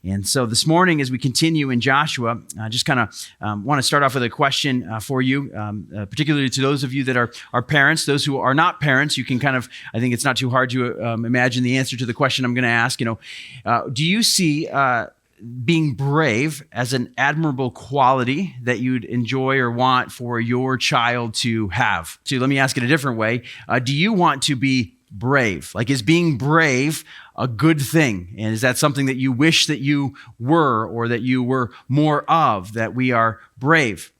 And so this morning, as we continue in Joshua, I just kind of want to start off with a question for you, particularly to those of you that are parents. Those who are not parents, you can kind of, I think it's not too hard to imagine the answer to the question I'm going to ask. Do you see being brave as an admirable quality that you'd enjoy or want for your child to have? So let me ask it a different way. Do you want to be brave? Like, is being brave a good thing? And is that something that you wish that you were, or that you were more of, that we are brave?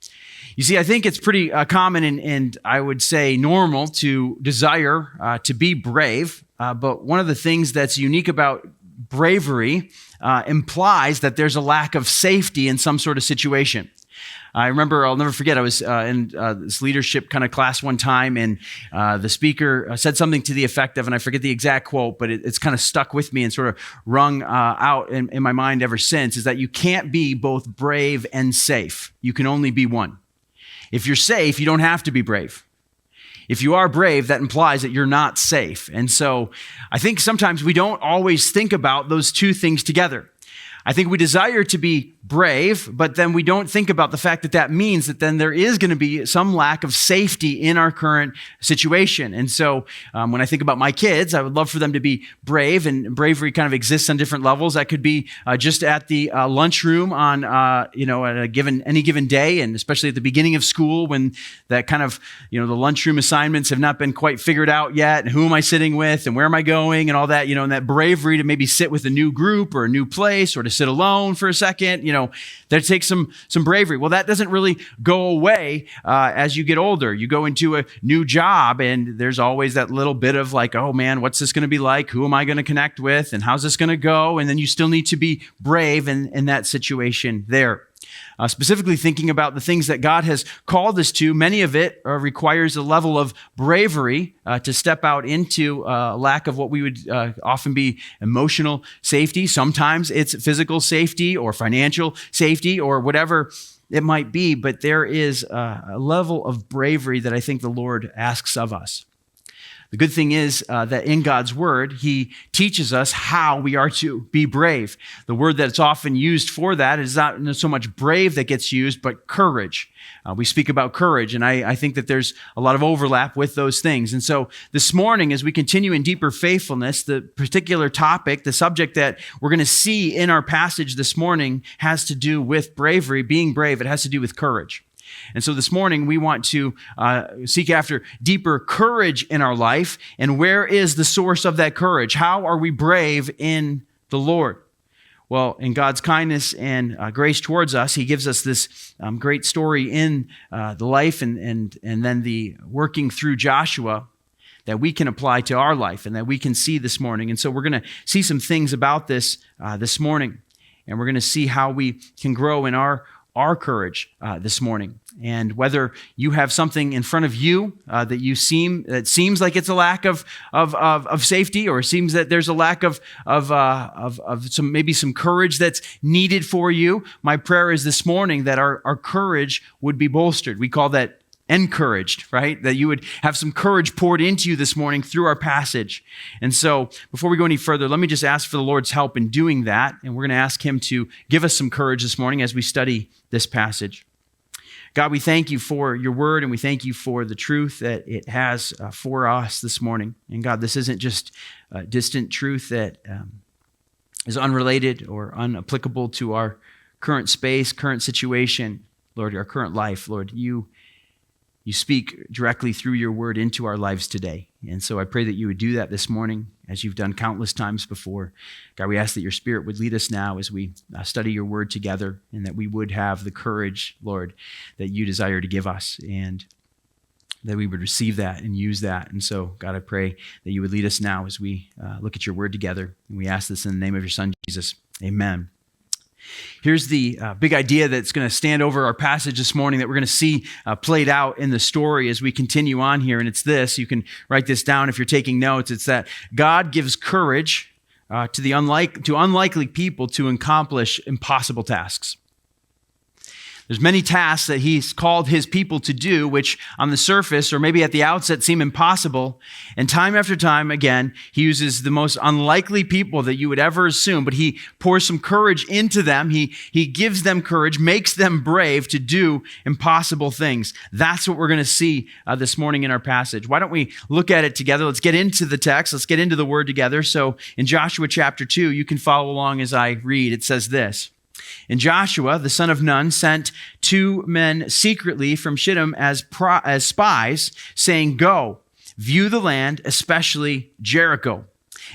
You see, I think it's pretty common and I would say normal to desire to be brave. But one of the things that's unique about bravery implies that there's a lack of safety in some sort of situation. I remember, I'll never forget, I was in this leadership kind of class one time, and the speaker said something to the effect of, and I forget the exact quote, but it's kind of stuck with me and sort of rung out in my mind ever since, is that you can't be both brave and safe. You can only be one. If you're safe, you don't have to be brave. If you are brave, that implies that you're not safe. And so I think sometimes we don't always think about those two things together. I think we desire to be brave, but then we don't think about the fact that that means that then there is going to be some lack of safety in our current situation. And so when I think about my kids, I would love for them to be brave, and bravery kind of exists on different levels. That could be just at the lunchroom on, at any given day, and especially at the beginning of school when that kind of, the lunchroom assignments have not been quite figured out yet, and who am I sitting with, and where am I going, and all that, and that bravery to maybe sit with a new group or a new place, or to sit alone for a second, that takes some bravery. Well, that doesn't really go away as you get older. You go into a new job, and there's always that little bit of like, oh man, what's this going to be like? Who am I going to connect with? And how's this going to go? And then you still need to be brave in that situation there. Specifically thinking about the things that God has called us to, many of it requires a level of bravery to step out into lack of what we would often be emotional safety. Sometimes it's physical safety or financial safety or whatever it might be, but there is a level of bravery that I think the Lord asks of us. The good thing is that in God's word, he teaches us how we are to be brave. The word that's often used for that is not so much brave that gets used, but courage. We speak about courage, and I think that there's a lot of overlap with those things. And so this morning, as we continue in deeper faithfulness, the particular topic, the subject that we're going to see in our passage this morning has to do with bravery, being brave. It has to do with courage. And so this morning, we want to seek after deeper courage in our life. And where is the source of that courage? How are we brave in the Lord? Well, in God's kindness and grace towards us, he gives us this great story in the life and then the working through Joshua that we can apply to our life and that we can see this morning. And so we're going to see some things about this this morning. And we're going to see how we can grow in our courage this morning. And whether you have something in front of you that seems like it's a lack of safety, or seems that there's a lack of some courage that's needed for you, my prayer is this morning that our courage would be bolstered. We call that encouraged, right? That you would have some courage poured into you this morning through our passage. And so before we go any further, let me just ask for the Lord's help in doing that. And we're going to ask him to give us some courage this morning as we study this passage. God, we thank you for your word, and we thank you for the truth that it has for us this morning. And God, this isn't just distant truth that is unrelated or unapplicable to our current space, current situation, Lord, our current life. Lord, you speak directly through your word into our lives today. And so I pray that you would do that this morning as you've done countless times before. God, we ask that your Spirit would lead us now as we study your word together, and that we would have the courage, Lord, that you desire to give us, and that we would receive that and use that. And so, God, I pray that you would lead us now as we look at your word together. And we ask this in the name of your Son, Jesus. Amen. Here's the big idea that's going to stand over our passage this morning that we're going to see played out in the story as we continue on here. And it's this. You can write this down if you're taking notes. It's that God gives courage to unlikely people to accomplish impossible tasks. There's many tasks that he's called his people to do, which on the surface or maybe at the outset seem impossible. And time after time, again, he uses the most unlikely people that you would ever assume, but he pours some courage into them. He gives them courage, makes them brave to do impossible things. That's what we're going to see this morning in our passage. Why don't we look at it together? Let's get into the text. Let's get into the word together. So in Joshua chapter 2, you can follow along as I read. It says this. And Joshua, the son of Nun, sent 2 men secretly from Shittim as spies, saying, "Go, view the land, especially Jericho."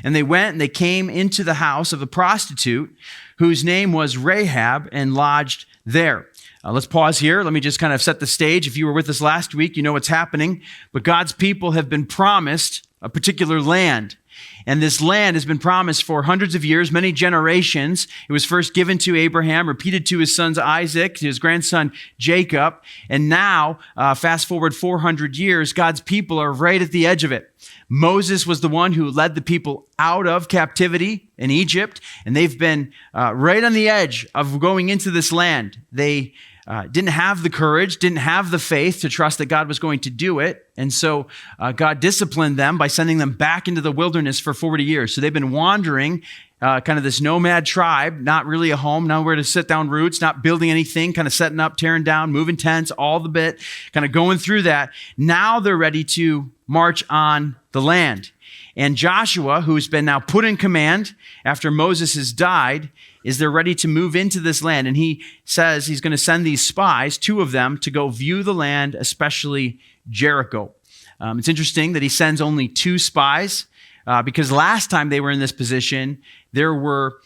And they went and they came into the house of a prostitute whose name was Rahab and lodged there. Let's pause here. Let me just kind of set the stage. If you were with us last week, you know what's happening. But God's people have been promised a particular land. And this land has been promised for hundreds of years, many generations. It was first given to Abraham, repeated to his sons Isaac, to his grandson Jacob. And now, fast forward 400 years, God's people are right at the edge of it. Moses was the one who led the people out of captivity in Egypt, and they've been right on the edge of going into this land. They didn't have the courage, didn't have the faith to trust that God was going to do it. And so God disciplined them by sending them back into the wilderness for 40 years. So they've been wandering, kind of this nomad tribe, not really a home, nowhere to sit down roots, not building anything, kind of setting up, tearing down, moving tents, all the bit, kind of going through that. Now they're ready to march on the land. And Joshua, who's been now put in command after Moses has died, is they're ready to move into this land. And he says he's going to send these spies, 2 of them, to go view the land, especially Jericho. It's interesting that he sends only 2 spies because last time they were in this position, there were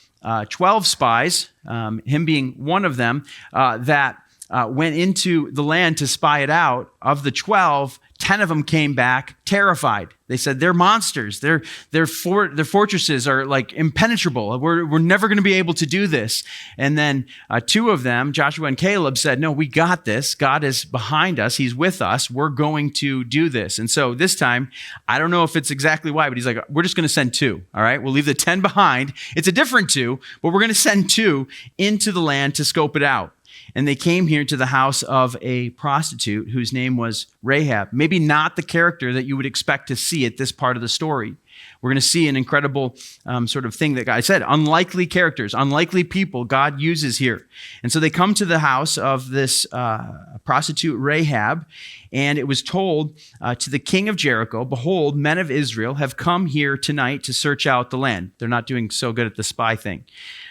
12 spies, him being one of them, that went into the land to spy it out. Of the 12, 10 of them came back terrified. They said, they're monsters. Their fortresses are like impenetrable. We're never going to be able to do this. And then 2 of them, Joshua and Caleb, said, no, we got this. God is behind us. He's with us. We're going to do this. And so this time, I don't know if it's exactly why, but he's like, we're just going to send 2. All right. We'll leave the 10 behind. It's a different 2, but we're going to send 2 into the land to scope it out. And they came here to the house of a prostitute whose name was Rahab. Maybe not the character that you would expect to see at this part of the story. We're going to see an incredible sort of thing that God said, unlikely characters, unlikely people God uses here. And so they come to the house of this prostitute Rahab, and it was told to the king of Jericho, behold, men of Israel have come here tonight to search out the land. They're not doing so good at the spy thing.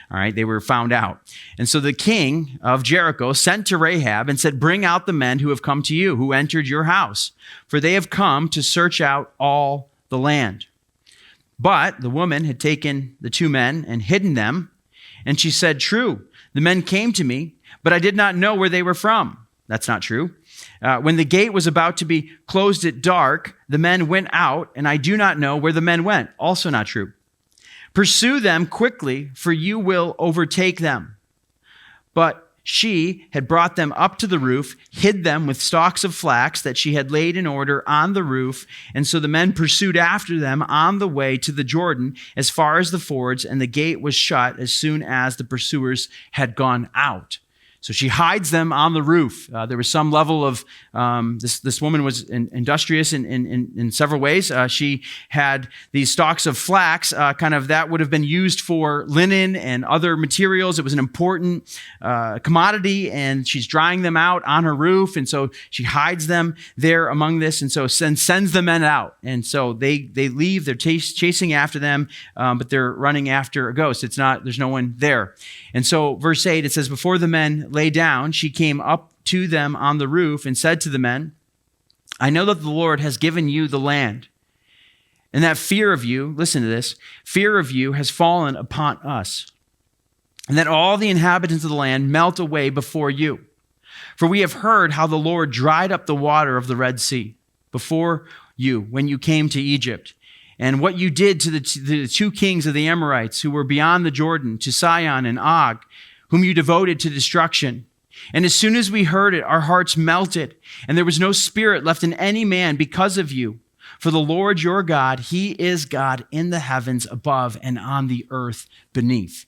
All right, they were found out. And so the king of Jericho sent to Rahab and said, bring out the men who have come to you, who entered your house, for they have come to search out all the land. But the woman had taken the 2 men and hidden them, and she said, true, the men came to me, but I did not know where they were from. That's not true. When the gate was about to be closed at dark, the men went out, and I do not know where the men went. Also not true. Pursue them quickly, for you will overtake them. But she had brought them up to the roof, hid them with stalks of flax that she had laid in order on the roof. And so the men pursued after them on the way to the Jordan as far as the fords, and the gate was shut as soon as the pursuers had gone out. So she hides them on the roof. There was some level of, this woman was industrious in several ways. She had these stalks of flax, kind of that would have been used for linen and other materials. It was an important commodity, and she's drying them out on her roof. And so she hides them there among this, and so sends the men out. And so they leave, they're chasing after them, but they're running after a ghost. There's no one there. And so verse 8, it says, before the men lay down, she came up to them on the roof and said to the men, I know that the Lord has given you the land, and that fear of you, listen to this, fear of you has fallen upon us, and that all the inhabitants of the land melt away before you. For we have heard how the Lord dried up the water of the Red Sea before you when you came to Egypt, and what you did to the 2 kings of the Amorites who were beyond the Jordan, to Sihon and Og, whom you devoted to destruction. And as soon as we heard it, our hearts melted, and there was no spirit left in any man because of you. For the Lord your God, he is God in the heavens above and on the earth beneath.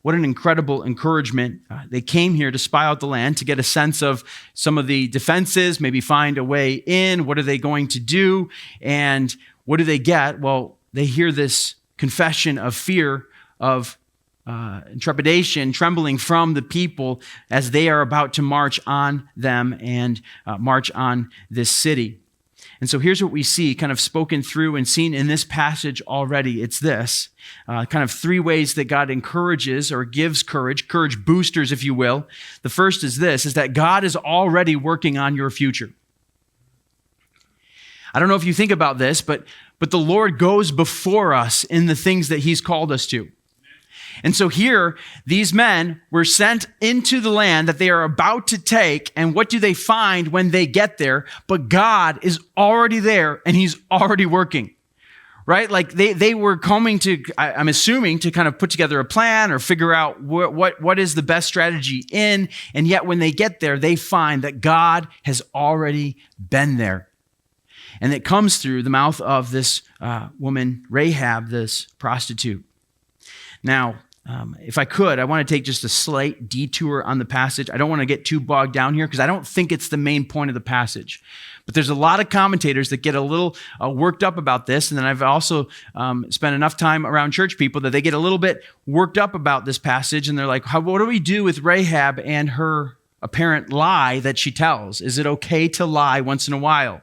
what an incredible encouragement. They came here to spy out the land, to get a sense of some of the defenses, maybe find a way in. What are they going to do? And what do they get? Well, they hear this confession of fear, of trepidation, trembling from the people as they are about to march on them and march on this city. And so here's what we see kind of spoken through and seen in this passage already. It's this, kind of three ways that God encourages or gives courage boosters, if you will. The first is this, is that God is already working on your future. I don't know if you think about this, but the Lord goes before us in the things that he's called us to. And so here, these men were sent into the land that they are about to take, and what do they find when they get there? But God is already there, and he's already working, right? Like they were coming to, I'm assuming, to kind of put together a plan or figure out what is the best strategy in, and yet when they get there, they find that God has already been there. And it comes through the mouth of this woman, Rahab, this prostitute. Now, if I could, I want to take just a slight detour on the passage. I don't want to get too bogged down here because I don't think it's the main point of the passage. But there's a lot of commentators that get a little worked up about this. And then I've also spent enough time around church people that they get a little bit worked up about this passage. And they're like, what do we do with Rahab and her apparent lie that she tells? Is it okay to lie once in a while?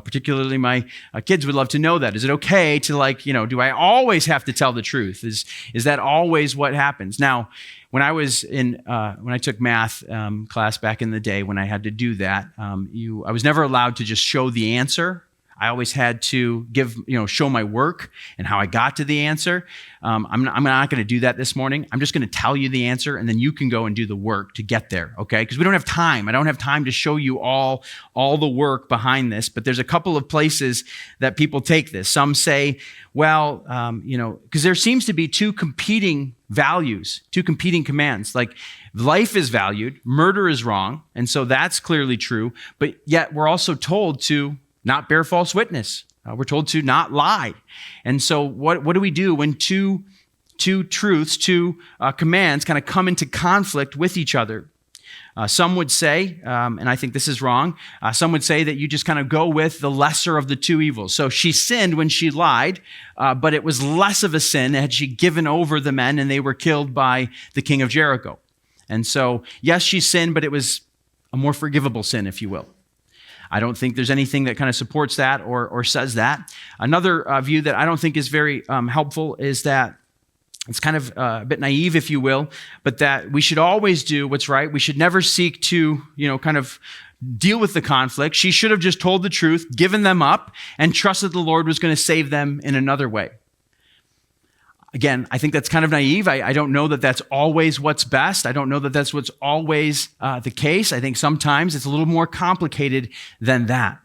Particularly my kids would love to know that. Is it okay to do I always have to tell the truth? Is that always what happens? Now, when I was when I took math class back in the day, when I had to do that, I was never allowed to just show the answer. I always had to show my work and how I got to the answer. I'm not going to do that this morning. I'm just going to tell you the answer, and then you can go and do the work to get there, okay? Because we don't have time. I don't have time to show you all the work behind this, but there's a couple of places that people take this. Some say, well, because there seems to be two competing values, two competing commands. Like life is valued, murder is wrong, and so that's clearly true, but yet we're also told to not bear false witness. We're told to not lie. And so what do we do when two truths, two commands kind of come into conflict with each other? Some would say, and I think this is wrong, some would say that you just kind of go with the lesser of the two evils. So she sinned when she lied, but it was less of a sin had she given over the men and they were killed by the king of Jericho. And so, yes, she sinned, but it was a more forgivable sin, if you will. I don't think there's anything that kind of supports that or says that. Another view that I don't think is very helpful is that it's kind of a bit naive, if you will, but that we should always do what's right. We should never seek to, kind of deal with the conflict. She should have just told the truth, given them up, and trusted the Lord was going to save them in another way. Again, I think that's kind of naive. I don't know that that's always what's best. I don't know that that's what's always the case. I think sometimes it's a little more complicated than that.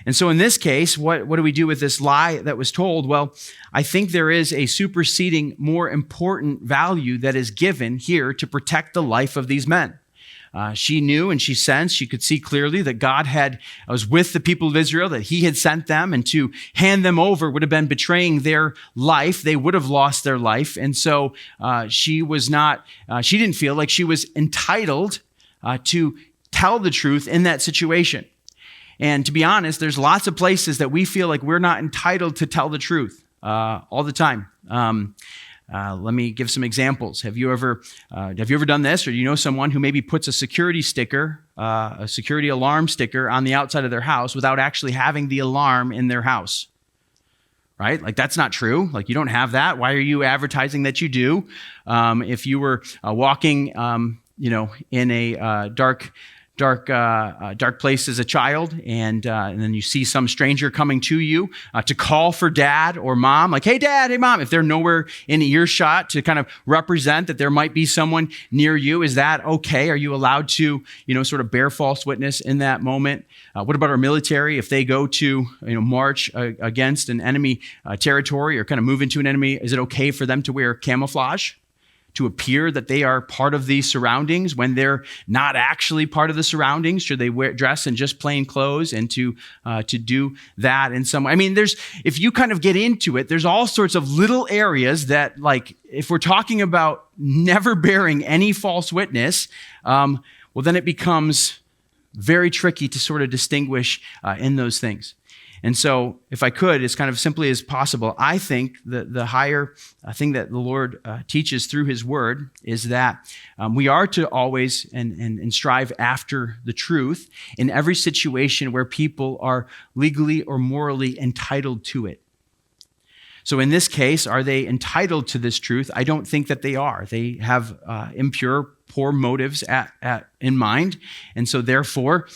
And so in this case, what do we do with this lie that was told? Well, I think there is a superseding, more important value that is given here to protect the life of these men. She knew and she sensed, she could see clearly that God was with the people of Israel, that he had sent them, and to hand them over would have been betraying their life. They would have lost their life. And so she didn't feel like she was entitled to tell the truth in that situation. And to be honest, there's lots of places that we feel like we're not entitled to tell the truth all the time. Let me give some examples. Have you ever done this, or do you know someone who maybe puts a security sticker, a security alarm sticker on the outside of their house without actually having the alarm in their house? Right? Like that's not true. Like you don't have that. Why are you advertising that you do? If you were walking, in a dark place as a child, and then you see some stranger coming to you to call for dad or mom, like, hey, dad, hey, mom, if they're nowhere in earshot, to kind of represent that there might be someone near you. Is that okay? Are you allowed to, sort of bear false witness in that moment? What about our military? If they go to, march against an enemy territory or kind of move into an enemy, is it okay for them to wear camouflage? to appear that they are part of the surroundings when they're not actually part of the surroundings? Should they dress in just plain clothes and to do that in some way? I mean, if you kind of get into it, there's all sorts of little areas that, like, if we're talking about never bearing any false witness, well, then it becomes very tricky to sort of distinguish in those things. And so if I could, as kind of simply as possible, I think that the higher thing that the Lord teaches through his word is that we are to always and strive after the truth in every situation where people are legally or morally entitled to it. So in this case, are they entitled to this truth? I don't think that they are. They have impure, poor motives in mind. And so therefore,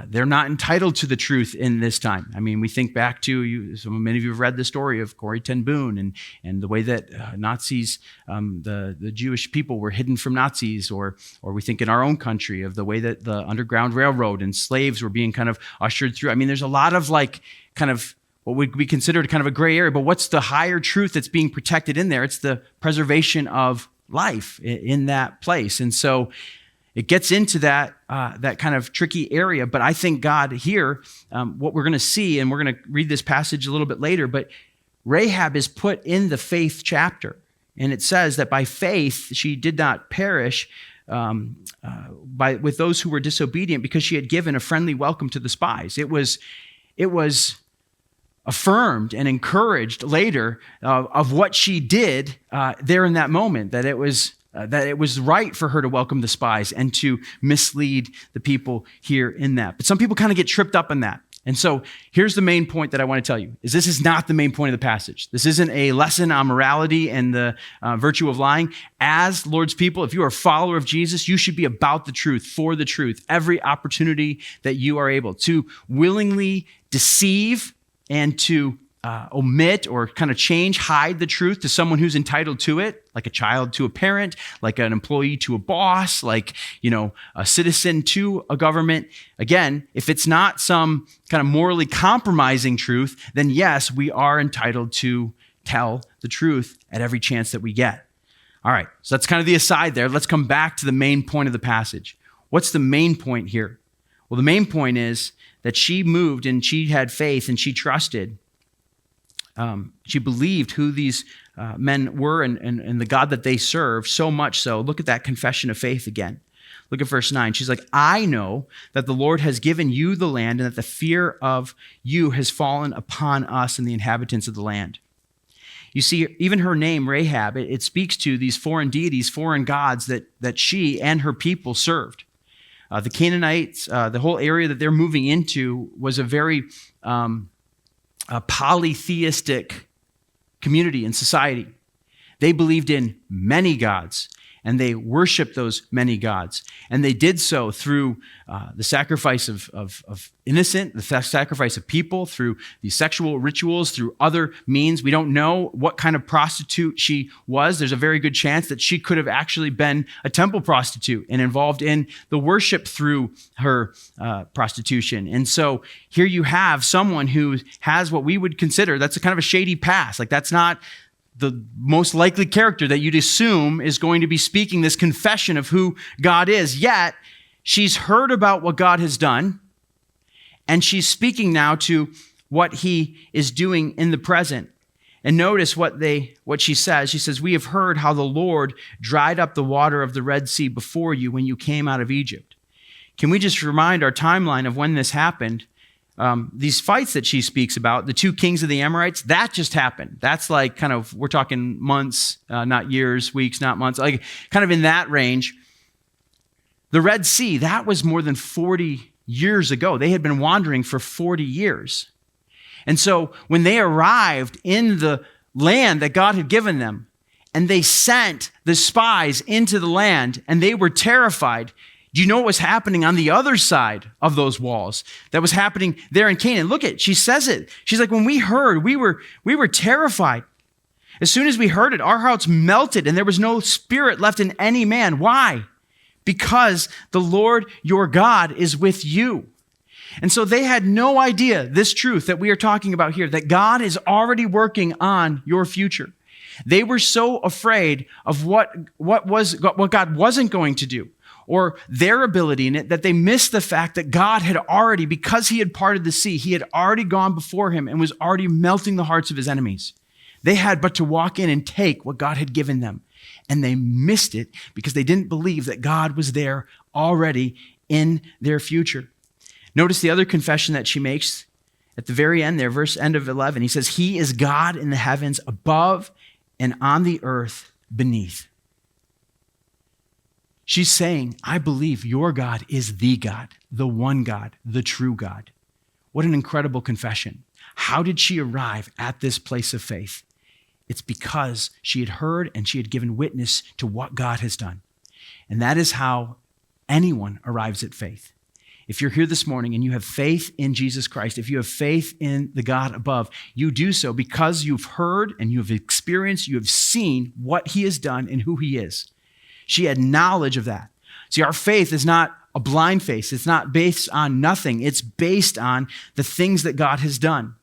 they're not entitled to the truth in this time. I mean, we think back to, many of you have read the story of Corrie ten Boom and the way that Nazis, the Jewish people were hidden from Nazis, or we think in our own country of the way that the Underground Railroad and slaves were being kind of ushered through. I mean, there's a lot of kind of what would be considered kind of a gray area, but what's the higher truth that's being protected in there? It's the preservation of life in that place. And so it gets into that kind of tricky area. But I think God here, what we're going to see, and we're going to read this passage a little bit later, but Rahab is put in the faith chapter. And it says that by faith, she did not perish with those who were disobedient because she had given a friendly welcome to the spies. It was affirmed and encouraged later of what she did there in that moment, that it was right for her to welcome the spies and to mislead the people here in that. But some people kind of get tripped up in that. And so here's the main point that I want to tell you, is this is not the main point of the passage. This isn't a lesson on morality and the virtue of lying. As Lord's people, if you are a follower of Jesus, you should be about the truth, for the truth, every opportunity that you are able to willingly deceive and to omit or kind of hide the truth to someone who's entitled to it, like a child to a parent, like an employee to a boss, like, a citizen to a government. Again, if it's not some kind of morally compromising truth, then yes, we are entitled to tell the truth at every chance that we get. All right, so that's kind of the aside there. Let's come back to the main point of the passage. What's the main point here? Well, the main point is that she moved and she had faith and she trusted. She believed who these men were and the God that they serve, so much so. Look at that confession of faith again. Look at verse 9. She's like, I know that the Lord has given you the land and that the fear of you has fallen upon us and the inhabitants of the land. You see, even her name, Rahab, it speaks to these foreign deities, foreign gods that she and her people served. The Canaanites, the whole area that they're moving into was a very polytheistic community and society. They believed in many gods, and they worshiped those many gods. And they did so through the sacrifice of innocent, the sacrifice of people, through these sexual rituals, through other means. We don't know what kind of prostitute she was. There's a very good chance that she could have actually been a temple prostitute and involved in the worship through her prostitution. And so here you have someone who has what we would consider, that's a kind of a shady past. Like, that's not the most likely character that you'd assume is going to be speaking this confession of who God is. Yet, she's heard about what God has done, and she's speaking now to what he is doing in the present. And notice what she says. She says, we have heard how the Lord dried up the water of the Red Sea before you when you came out of Egypt. Can we just remind our timeline of when this happened? These fights that she speaks about, the two kings of the Amorites, that just happened. That's like kind of, we're talking months, not years, weeks, not months, like kind of in that range. The Red Sea, that was more than 40 years ago. They had been wandering for 40 years. And so when they arrived in the land that God had given them, and they sent the spies into the land, and they were terrified, do you know what was happening on the other side of those walls that was happening there in Canaan? Look at, she says it. She's like, when we heard, we were terrified. As soon as we heard it, our hearts melted and there was no spirit left in any man. Why? Because the Lord your God is with you. And so they had no idea this truth that we are talking about here, that God is already working on your future. They were so afraid of what God wasn't going to do, or their ability in it, that they missed the fact that God had already, because he had parted the sea, he had already gone before him and was already melting the hearts of his enemies. They had but to walk in and take what God had given them. And they missed it because they didn't believe that God was there already in their future. Notice the other confession that she makes at the very end there, end of 11. He says, he is God in the heavens above and on the earth beneath. She's saying, I believe your God is the God, the one God, the true God. What an incredible confession. How did she arrive at this place of faith? It's because she had heard and she had given witness to what God has done. And that is how anyone arrives at faith. If you're here this morning and you have faith in Jesus Christ, if you have faith in the God above, you do so because you've heard and you have experienced, you have seen what he has done and who he is. She had knowledge of that. See, our faith is not a blind faith. It's not based on nothing. It's based on the things that God has done.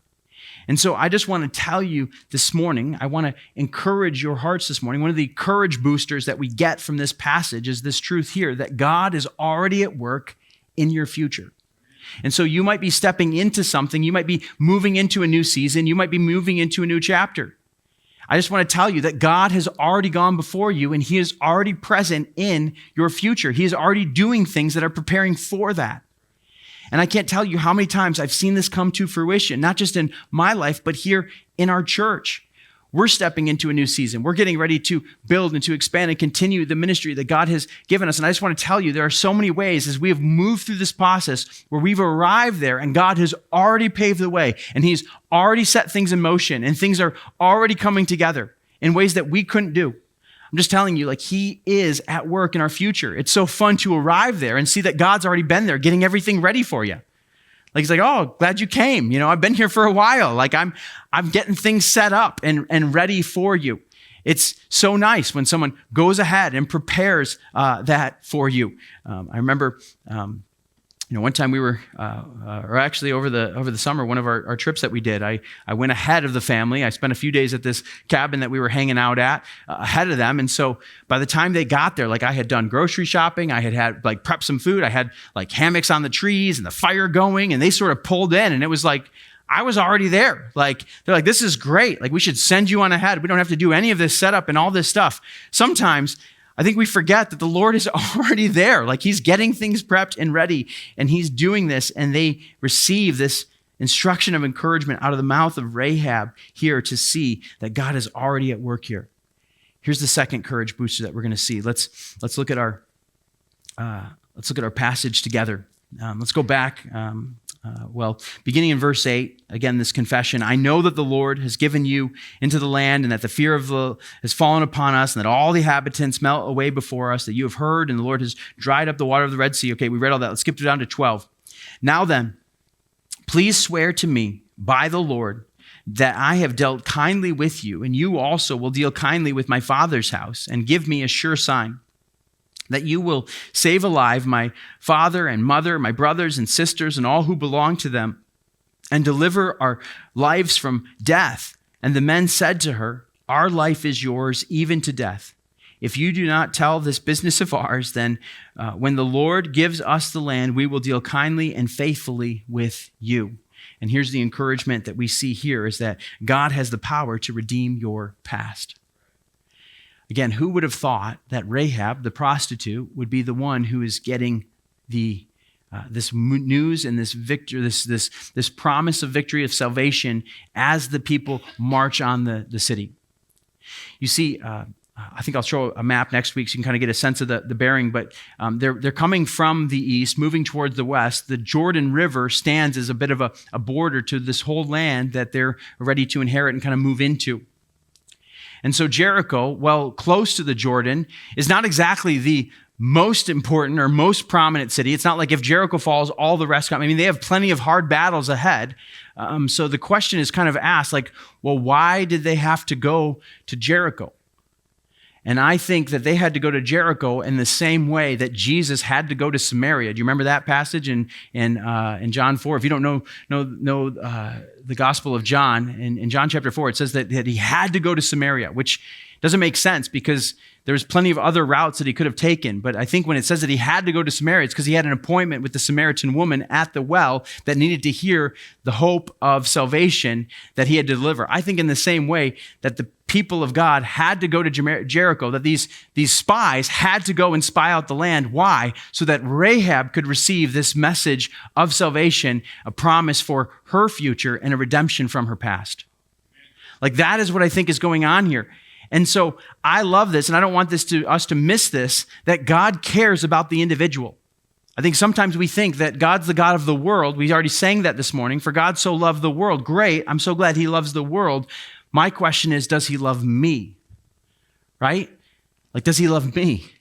And so I just want to tell you this morning, I want to encourage your hearts this morning. One of the courage boosters that we get from this passage is this truth here, that God is already at work in your future. And so you might be stepping into something. You might be moving into a new season. You might be moving into a new chapter. I just want to tell you that God has already gone before you and he is already present in your future. He is already doing things that are preparing for that. And I can't tell you how many times I've seen this come to fruition, not just in my life, but here in our church. We're stepping into a new season. We're getting ready to build and to expand and continue the ministry that God has given us. And I just want to tell you, there are so many ways as we have moved through this process where we've arrived there and God has already paved the way and he's already set things in motion and things are already coming together in ways that we couldn't do. I'm just telling you, like, he is at work in our future. It's so fun to arrive there and see that God's already been there getting everything ready for you. Like, he's like, oh, glad you came. I've been here for a while. Like, I'm getting things set up and ready for you. It's so nice when someone goes ahead and prepares that for you. I remember, one time we were, or actually over the summer, one of our trips that we did, I went ahead of the family. I spent a few days at this cabin that we were hanging out at ahead of them. And so by the time they got there, like, I had done grocery shopping. I had like prepped some food. I had like hammocks on the trees and the fire going, and they sort of pulled in, and it was like, I was already there. Like, they're like, this is great. Like, we should send you on ahead. We don't have to do any of this setup and all this stuff. Sometimes I think we forget that the Lord is already there. Like, he's getting things prepped and ready, and he's doing this, and they receive this instruction of encouragement out of the mouth of Rahab here to see that God is already at work here. Here's the second courage booster that we're going to see. Let's look at our passage together. Let's go back. Beginning in verse 8, again, this confession, I know that the Lord has given you into the land and that the fear has fallen upon us and that all the inhabitants melt away before us, that you have heard and the Lord has dried up the water of the Red Sea. Okay, we read all that. Let's skip down to 12. Now then, please swear to me by the Lord that I have dealt kindly with you, and you also will deal kindly with my father's house, and give me a sure sign that you will save alive my father and mother, my brothers and sisters, and all who belong to them, and deliver our lives from death. And the men said to her, our life is yours, even to death. If you do not tell this business of ours, then when the Lord gives us the land, we will deal kindly and faithfully with you. And here's the encouragement that we see here, is that God has the power to redeem your past. Again, who would have thought that Rahab, the prostitute, would be the one who is getting this news and this victory, this promise of victory, of salvation, as the people march on the city? You see, I think I'll show a map next week so you can kind of get a sense of the bearing, but they're coming from the east, moving towards the west. The Jordan River stands as a bit of a border to this whole land that they're ready to inherit and kind of move into. And so Jericho, well, close to the Jordan, is not exactly the most important or most prominent city. It's not like if Jericho falls, all the rest come. I mean, they have plenty of hard battles ahead. So the question is kind of asked, like, well, why did they have to go to Jericho? And I think that they had to go to Jericho in the same way that Jesus had to go to Samaria. Do you remember that passage in John 4? If you don't know the Gospel of John, in John chapter 4, it says that he had to go to Samaria, which doesn't make sense because there's plenty of other routes that he could have taken. But I think when it says that he had to go to Samaria, it's because he had an appointment with the Samaritan woman at the well that needed to hear the hope of salvation that he had to deliver. I think in the same way that the people of God had to go to Jericho, that these spies had to go and spy out the land. Why? So that Rahab could receive this message of salvation, a promise for her future and a redemption from her past. Like that is what I think is going on here. And so I love this, and I don't want us to miss this, that God cares about the individual. I think sometimes we think that God's the God of the world. We already sang that this morning. For God so loved the world. Great. I'm so glad he loves the world. My question is, does he love me? Right? Like, does he love me?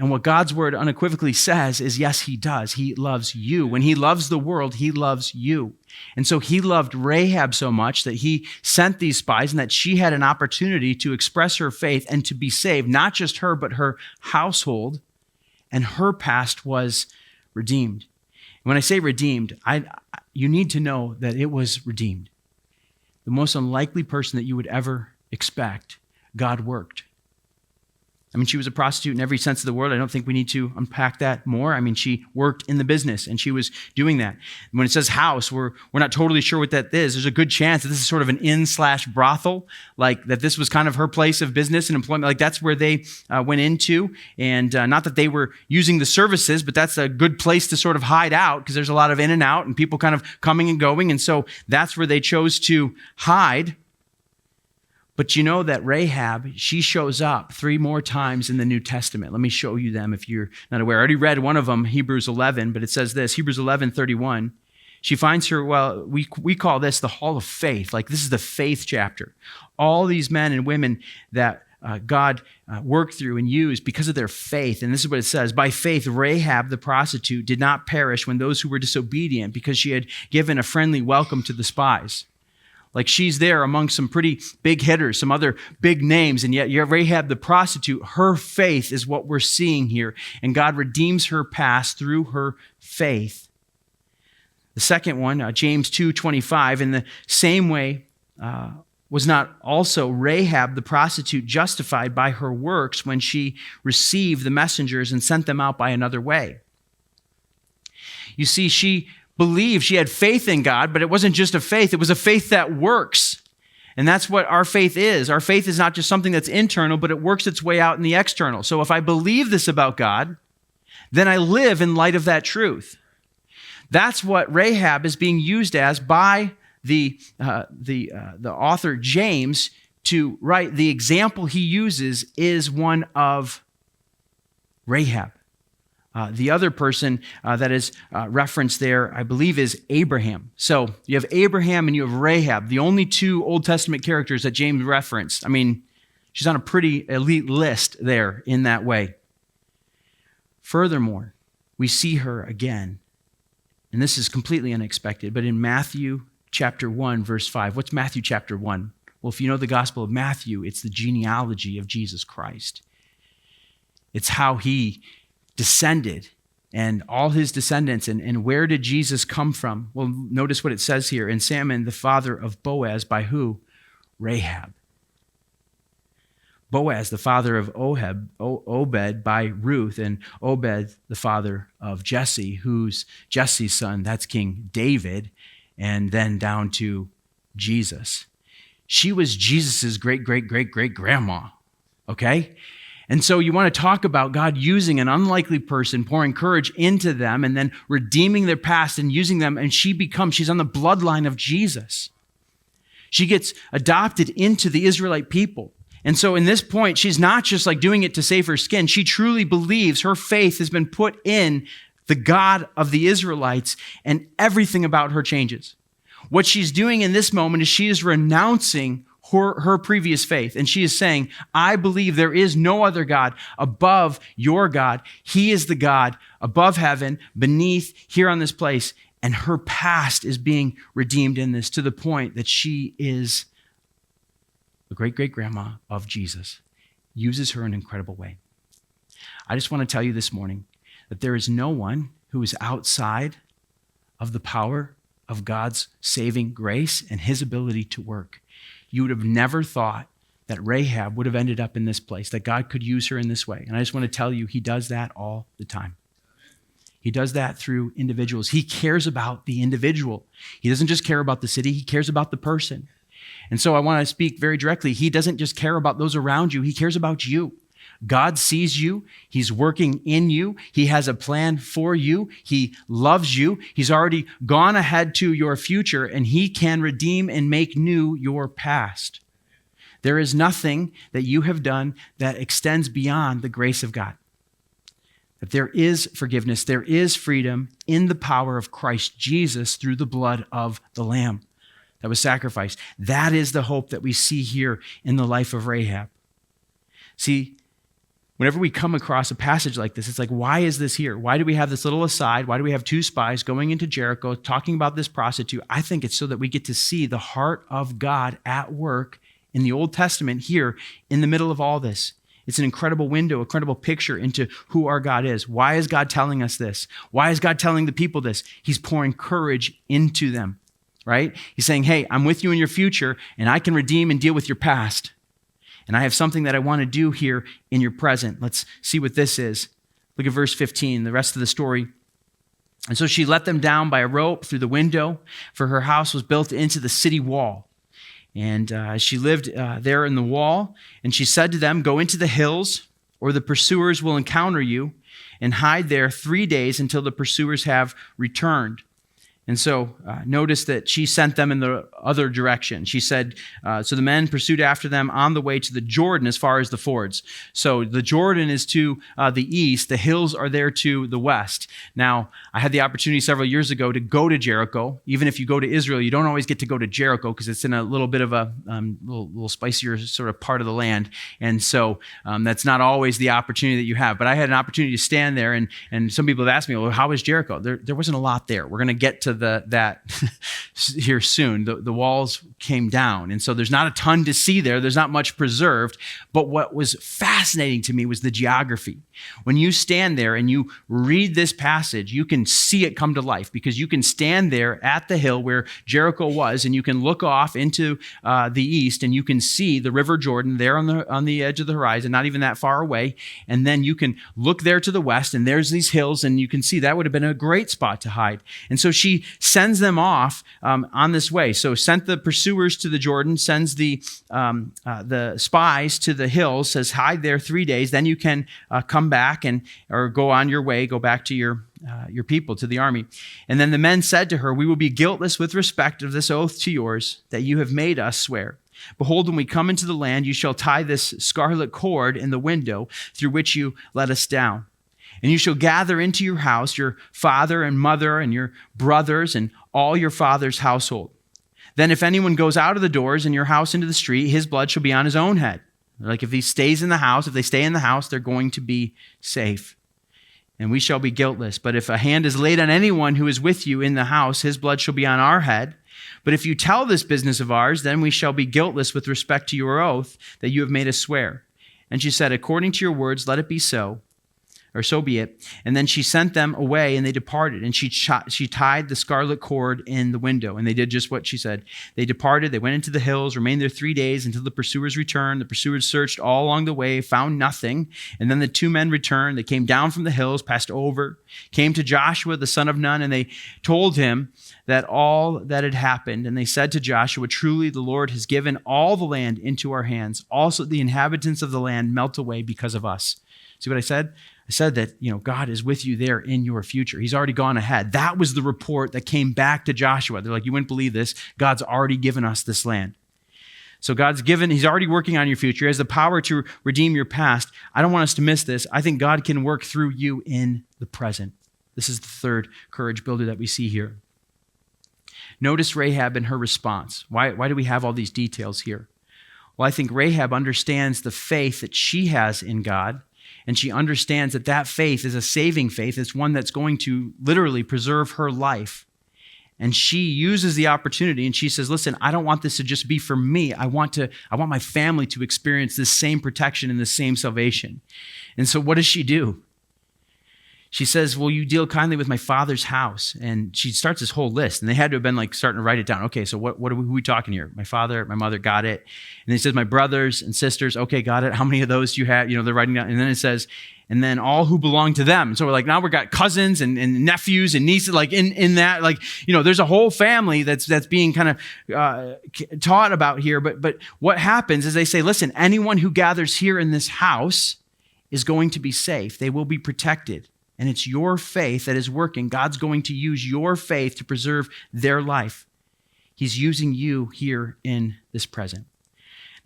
And what God's word unequivocally says is, yes, he does. He loves you. When he loves the world, he loves you. And so he loved Rahab so much that he sent these spies and that she had an opportunity to express her faith and to be saved, not just her, but her household. And her past was redeemed. When I say redeemed, you need to know that it was redeemed. The most unlikely person that you would ever expect, God worked. I mean, she was a prostitute in every sense of the word. I don't think we need to unpack that more. I mean, she worked in the business and she was doing that. When it says house, we're not totally sure what that is. There's a good chance that this is sort of an inn/brothel, like that this was kind of her place of business and employment. Like that's where they went into. And not that they were using the services, but that's a good place to sort of hide out because there's a lot of in and out and people kind of coming and going. And so that's where they chose to hide. But you know that Rahab, she shows up 3 more times in the New Testament. Let me show you them if you're not aware. I already read one of them, Hebrews 11, but it says this, Hebrews 11:31. She finds her, well, we call this the Hall of Faith. Like this is the faith chapter. All these men and women that God worked through and used because of their faith. And this is what it says. By faith, Rahab, the prostitute, did not perish when those who were disobedient because she had given a friendly welcome to the spies. Like she's there among some pretty big hitters, some other big names, and yet Rahab the prostitute, her faith is what we're seeing here. And God redeems her past through her faith. The second one, James 2:25, in the same way, was not also Rahab the prostitute justified by her works when she received the messengers and sent them out by another way? You see, she believed, she had faith in God, but it wasn't just a faith, it was a faith that works. And that's what our faith is. Our faith is not just something that's internal, but it works its way out in the external. So if I believe this about God, then I live in light of that truth. That's what Rahab is being used as by the author James to write. The example he uses is one of Rahab. The other person that is referenced there, I believe, is Abraham. So you have Abraham and you have Rahab, the only 2 Old Testament characters that James referenced. I mean, she's on a pretty elite list there in that way. Furthermore, we see her again, and this is completely unexpected, but in Matthew chapter 1, verse 5. What's Matthew chapter 1? Well, if you know the Gospel of Matthew, it's the genealogy of Jesus Christ. It's how he descended and all his descendants. And where did Jesus come from? Well, notice what it says here. And Salmon, the father of Boaz, by who? Rahab. Boaz, the father of Obed, by Ruth, and Obed, the father of Jesse, who's Jesse's son, that's King David, and then down to Jesus. She was Jesus's great-great-great-great-grandma, okay? And so you want to talk about God using an unlikely person, pouring courage into them, and then redeeming their past and using them, and she's on the bloodline of Jesus. She gets adopted into the Israelite people. And so in this point, she's not just like doing it to save her skin. She truly believes her faith has been put in the God of the Israelites, and everything about her changes. What she's doing in this moment is she is renouncing her previous faith. And she is saying, I believe there is no other God above your God. He is the God above heaven, beneath, here on this place. And her past is being redeemed in this to the point that she is the great-great-grandma of Jesus. uses her in an incredible way. I just want to tell you this morning that there is no one who is outside of the power of God's saving grace and his ability to work. You would have never thought that Rahab would have ended up in this place, that God could use her in this way. And I just want to tell you, he does that all the time. He does that through individuals. He cares about the individual. He doesn't just care about the city, he cares about the person. And so I want to speak very directly. He doesn't just care about those around you, he cares about you. God sees you. He's working in you. He has a plan for you. He loves you. He's already gone ahead to your future, and he can redeem and make new your past. There is nothing that you have done that extends beyond the grace of God. That there is forgiveness, there is freedom in the power of Christ Jesus through the blood of the Lamb that was sacrificed. That is the hope that we see here in the life of Rahab. See, whenever we come across a passage like this, it's like, why is this here? Why do we have this little aside? Why do we have two spies going into Jericho talking about this prostitute? I think it's so that we get to see the heart of God at work in the Old Testament here in the middle of all this. It's an incredible window, a incredible picture into who our God is. Why is God telling us this? Why is God telling the people this? He's pouring courage into them, right? He's saying, hey, I'm with you in your future, and I can redeem and deal with your past. And I have something that I want to do here in your present. Let's see what this is. Look at verse 15, the rest of the story. And so she let them down by a rope through the window, for her house was built into the city wall. And she lived there in the wall. And she said to them, go into the hills, or the pursuers will encounter you, and hide there 3 days until the pursuers have returned. And so notice that she sent them in the other direction. She said, so the men pursued after them on the way to the Jordan as far as the fords. So the Jordan is to the east. The hills are there to the west. Now, I had the opportunity several years ago to go to Jericho. Even if you go to Israel, you don't always get to go to Jericho because it's in a little bit of a little spicier sort of part of the land. And so that's not always the opportunity that you have. But I had an opportunity to stand there, and some people have asked me, well, how is Jericho? There wasn't a lot there. We're going to get to that here soon. The walls came down, and so there's not a ton to see there. There's not much preserved, but what was fascinating to me was the geography. When you stand there and you read this passage, you can see it come to life because you can stand there at the hill where Jericho was, and you can look off into the east, and you can see the River Jordan there on the edge of the horizon, not even that far away. And then you can look there to the west, and there's these hills, and you can see that would have been a great spot to hide. And so she sends them off on this way. So sent the pursuers to the Jordan, sends the spies to the hills, says hide there 3 days, then you can come back or go on your way, go back to your people, to the army. And then the men said to her, we will be guiltless with respect of this oath to yours that you have made us swear. Behold, when we come into the land, you shall tie this scarlet cord in the window through which you let us down. And you shall gather into your house your father and mother and your brothers and all your father's household. Then if anyone goes out of the doors in your house into the street, his blood shall be on his own head. Like if he stays in the house, if they stay in the house, they're going to be safe. And we shall be guiltless. But if a hand is laid on anyone who is with you in the house, his blood shall be on our head. But if you tell this business of ours, then we shall be guiltless with respect to your oath that you have made us swear. And she said, according to your words, let it be so. Or so be it. And then she sent them away, and they departed. And she tied the scarlet cord in the window. And they did just what she said. They departed. They went into the hills, remained there 3 days until the pursuers returned. The pursuers searched all along the way, found nothing. And then the two men returned. They came down from the hills, passed over, came to Joshua, the son of Nun, and they told him that all that had happened. And they said to Joshua, truly the Lord has given all the land into our hands. Also the inhabitants of the land melt away because of us. See what I said? I said that, God is with you there in your future. He's already gone ahead. That was the report that came back to Joshua. They're like, you wouldn't believe this. God's already given us this land. So he's already working on your future. He has the power to redeem your past. I don't want us to miss this. I think God can work through you in the present. This is the third courage builder that we see here. Notice Rahab and her response. Why do we have all these details here? Well, I think Rahab understands the faith that she has in God. And she understands that faith is a saving faith. It's one that's going to literally preserve her life. And she uses the opportunity and she says, listen, I don't want this to just be for me. I want my family to experience this same protection and the same salvation. And so what does she do? She says, will you deal kindly with my father's house? And she starts this whole list. And they had to have been like starting to write it down. Okay, so who are we talking here? My father, my mother, got it. And he says, my brothers and sisters, okay, got it. How many of those do you have? They're writing down. And then it says, and then all who belong to them. And so we're like, now we've got cousins and nephews and nieces, like in that, like, there's a whole family that's being kind of taught about here. But what happens is they say, listen, anyone who gathers here in this house is going to be safe. They will be protected. And it's your faith that is working. God's going to use your faith to preserve their life. He's using you here in this present.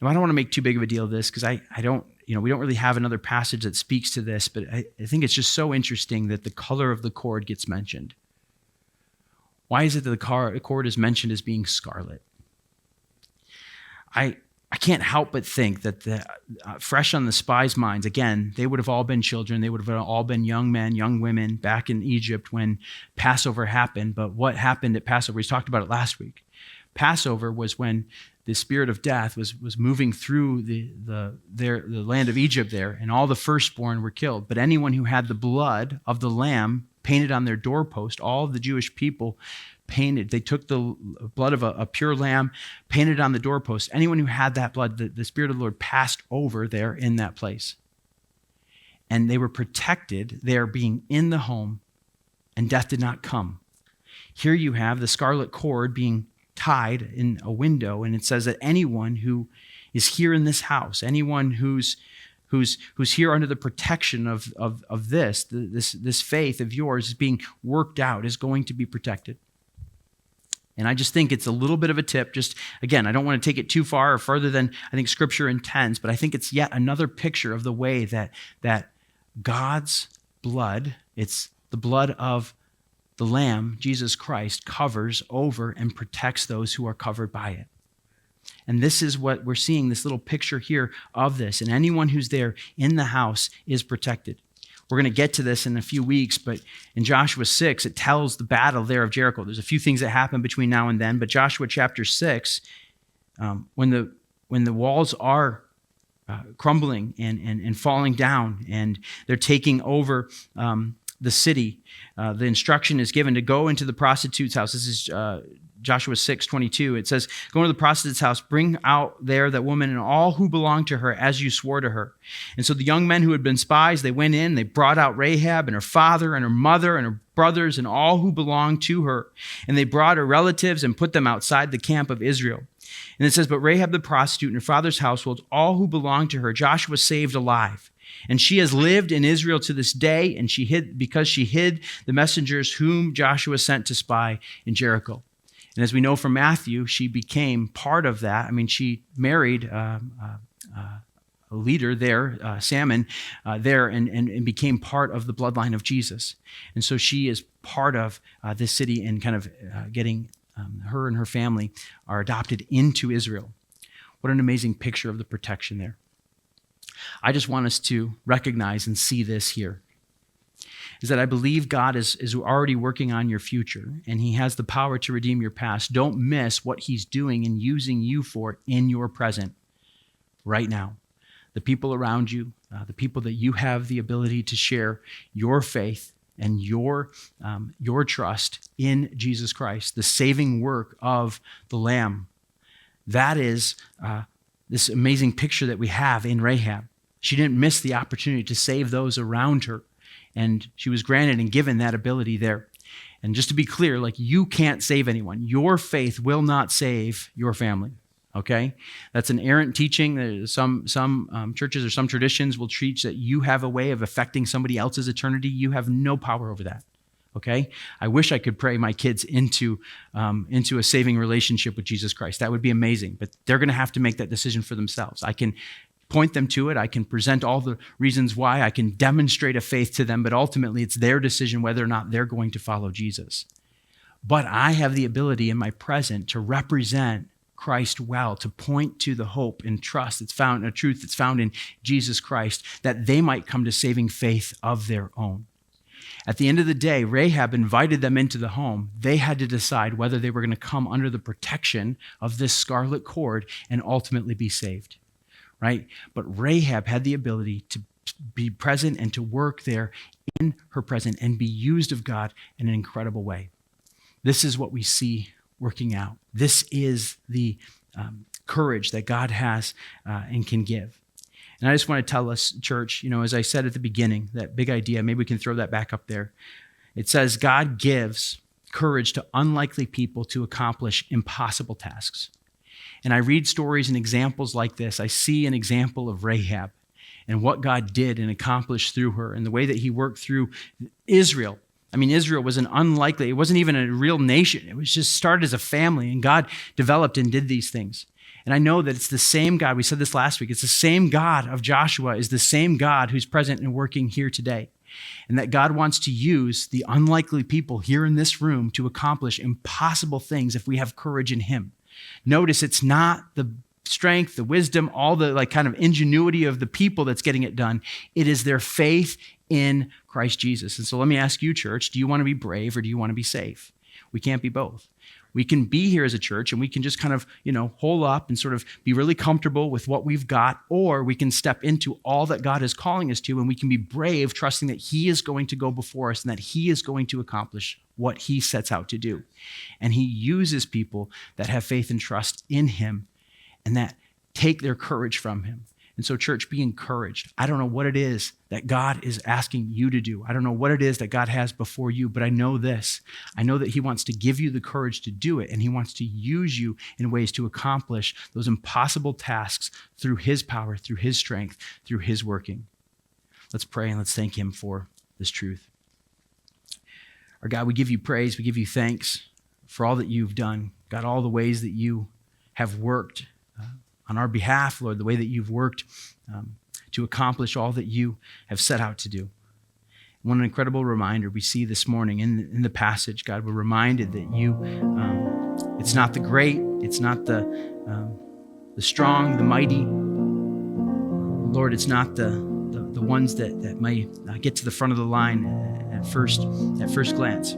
Now, I don't want to make too big of a deal of this because I don't, we don't really have another passage that speaks to this, but I think it's just so interesting that the color of the cord gets mentioned. Why is it that the cord is mentioned as being scarlet? I can't help but think that fresh on the spies' minds, again, they would have all been children. They would have all been young men, young women back in Egypt when Passover happened. But what happened at Passover? We talked about it last week. Passover was when the spirit of death was moving through the land of Egypt there, and all the firstborn were killed. But anyone who had the blood of the lamb painted on their doorpost, all of the Jewish people they took the blood of a pure lamb, painted on the doorpost. Anyone who had that blood, the Spirit of the Lord passed over there in that place. And they were protected there being in the home, and death did not come. Here you have the scarlet cord being tied in a window, and it says that anyone who is here in this house, anyone who's here under the protection of this faith of yours is being worked out, is going to be protected. And I just think it's a little bit of a tip. Just, again, I don't want to take it too far or further than I think Scripture intends, but I think it's yet another picture of the way that God's blood, it's the blood of the Lamb, Jesus Christ, covers over and protects those who are covered by it. And this is what we're seeing, this little picture here of this. And anyone who's there in the house is protected. We're going to get to this in a few weeks, but in Joshua 6, it tells the battle there of Jericho. There's a few things that happen between now and then, but Joshua chapter 6, when the walls are crumbling and falling down, and they're taking over the city, the instruction is given to go into the prostitute's house. This is Joshua 6:22. It says, go into the prostitute's house, bring out there that woman and all who belong to her as you swore to her. And so the young men who had been spies, they went in, they brought out Rahab and her father and her mother and her brothers and all who belonged to her. And they brought her relatives and put them outside the camp of Israel. And it says, but Rahab the prostitute and her father's household, all who belonged to her, Joshua saved alive. And she has lived in Israel to this day, and because she hid the messengers whom Joshua sent to spy in Jericho. And as we know from Matthew, she became part of that. I mean, she married a leader there, Salmon, there, and became part of the bloodline of Jesus. And so she is part of this city and kind of getting her and her family are adopted into Israel. What an amazing picture of the protection there. I just want us to recognize and see this here, is that I believe God is already working on your future, and he has the power to redeem your past. Don't miss what he's doing and using you for in your present right now. The people around you, the people that you have the ability to share your faith and your trust in Jesus Christ, the saving work of the Lamb. That is this amazing picture that we have in Rahab. She didn't miss the opportunity to save those around her, and she was granted and given that ability there. And just to be clear, like, you can't save anyone. Your faith will not save your family, okay? That's an errant teaching. Some churches or some traditions will teach that you have a way of affecting somebody else's eternity. You have no power over that, okay? I wish I could pray my kids into a saving relationship with Jesus Christ. That would be amazing, but they're going to have to make that decision for themselves. I can point them to it. I can present all the reasons why. I can demonstrate a faith to them, but ultimately it's their decision whether or not they're going to follow Jesus. But I have the ability in my present to represent Christ well, to point to the hope and trust that's found, a truth that's found in Jesus Christ, that they might come to saving faith of their own. At the end of the day, Rahab invited them into the home. They had to decide whether they were going to come under the protection of this scarlet cord and ultimately be saved, right? But Rahab had the ability to be present and to work there in her presence and be used of God in an incredible way. This is what we see working out. This is the courage that God has and can give. And I just want to tell us, church, as I said at the beginning, that big idea, maybe we can throw that back up there. It says God gives courage to unlikely people to accomplish impossible tasks. And I read stories and examples like this. I see an example of Rahab and what God did and accomplished through her and the way that he worked through Israel. I mean, Israel was it wasn't even a real nation. It was just started as a family, and God developed and did these things. And I know that it's the same God, we said this last week, it's the same God of Joshua is the same God who's present and working here today. And that God wants to use the unlikely people here in this room to accomplish impossible things if we have courage in him. Notice it's not the strength, the wisdom, all the kind of ingenuity of the people that's getting it done. It is their faith in Christ Jesus. And so let me ask you, church, do you want to be brave or do you want to be safe? We can't be both. We can be here as a church and we can just kind of, hole up and sort of be really comfortable with what we've got, or we can step into all that God is calling us to, and we can be brave, trusting that he is going to go before us and that he is going to accomplish what he sets out to do. And he uses people that have faith and trust in him and that take their courage from him. And so, church, be encouraged. I don't know what it is that God is asking you to do. I don't know what it is that God has before you, but I know this. I know that he wants to give you the courage to do it, and he wants to use you in ways to accomplish those impossible tasks through his power, through his strength, through his working. Let's pray and let's thank him for this truth. Our God, we give you praise. We give you thanks for all that you've done. God, all the ways that you have worked on our behalf, Lord, the way that you've worked to accomplish all that you have set out to do. What an incredible reminder we see this morning in the passage. God, we're reminded that you, it's not the great, it's not the strong, the mighty. Lord, it's not the ones that may get to the front of the line at first glance.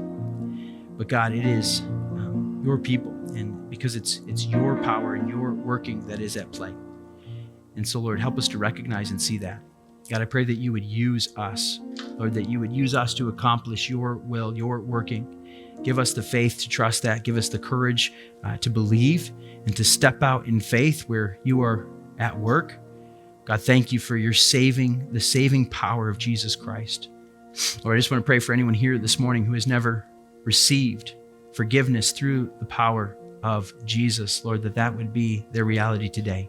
But God, it is your people. And because it's your power and your working that is at play. And so, Lord, help us to recognize and see that. God, I pray that you would use us, Lord, that you would use us to accomplish your will, your working. Give us the faith to trust that. Give us the courage to believe and to step out in faith where you are at work. God, thank you for the saving power of Jesus Christ. Lord, I just want to pray for anyone here this morning who has never received forgiveness through the power of Jesus, Lord, that would be their reality today.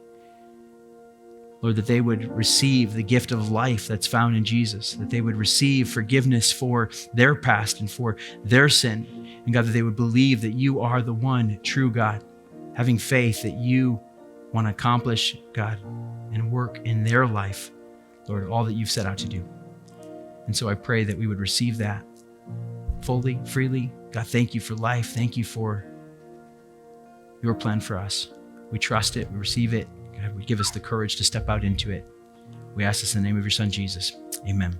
Lord, that they would receive the gift of life that's found in Jesus, that they would receive forgiveness for their past and for their sin. And God, that they would believe that you are the one true God, having faith that you want to accomplish, God, and work in their life, Lord, all that you've set out to do. And so I pray that we would receive that fully, freely. God, thank you for life. Thank you for your plan for us. We trust it. We receive it. God, would give us the courage to step out into it. We ask this in the name of your son, Jesus. Amen.